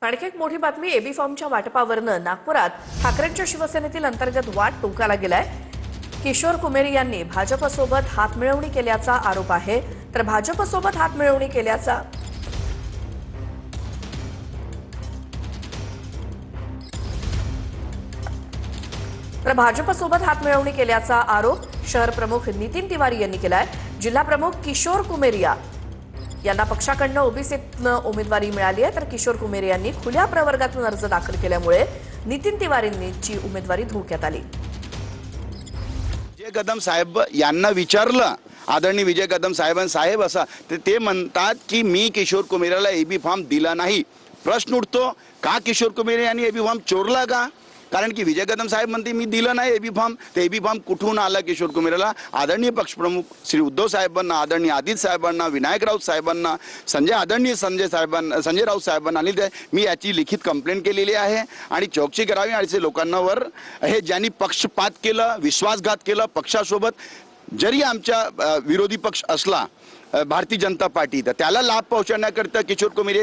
आणखी एक मोठी बातमी एबी फॉर्मच्या वाटपावरनं नागपुरात ठाकरेंच्या शिवसेनेतील अंतर्गत वाद टोकाला गेलाय। किशोर कुमेरी यांनी भाजपसोबत हातमिळवणी केल्याचा आरोप आहे। तर भाजपसोबत हातमिळवणी केल्याचा आरोप शहर प्रमुख नितीन तिवारी यांनी केलाय। जिल्हा प्रमुख किशोर कुमेरिया यांना पक्षाकडून ओबीसीतनं उमेदवारी मिळाली आहे, तर किशोर कुमेरी यांनी खुल्या प्रवर्गातून अर्ज दाखल केल्यामुळे नितीन तिवारींची उमेदवारी धोक्यात आली। विजय कदम साहेब यांना विचारलं, आदरणीय विजय कदम साहेब असा ते म्हणतात की मी किशोर कुमेरीला एबी फॉर्म दिला नाही। प्रश्न उठतो का किशोर कुमेरी यांनी एबी फॉर्म चोरला का? कारण की विजय कदम साहेब म्हणते मी दिलं नाही एबी फॉर्म। ते एबी फॉर्म कुठून आला किशोर कुमेरीला? आदरणीय पक्षप्रमुख श्री उद्धव साहेबांना, आदरणीय आदित्य साहेबांना, विनायक राऊत साहेबांना, संजय राऊत साहेबांना आणि मी याची लिखित कंप्लेंट केलेली आहे आणि चौकशी करावी आणि लोकांवर हे ज्यांनी पक्षपात केलं, विश्वासघात केलं पक्षासोबत, जरी आमच्या विरोधी पक्ष असला भारतीय जनता पार्टी, तर त्याला लाभ पोहोचवण्याकरता किशोर कुमेरी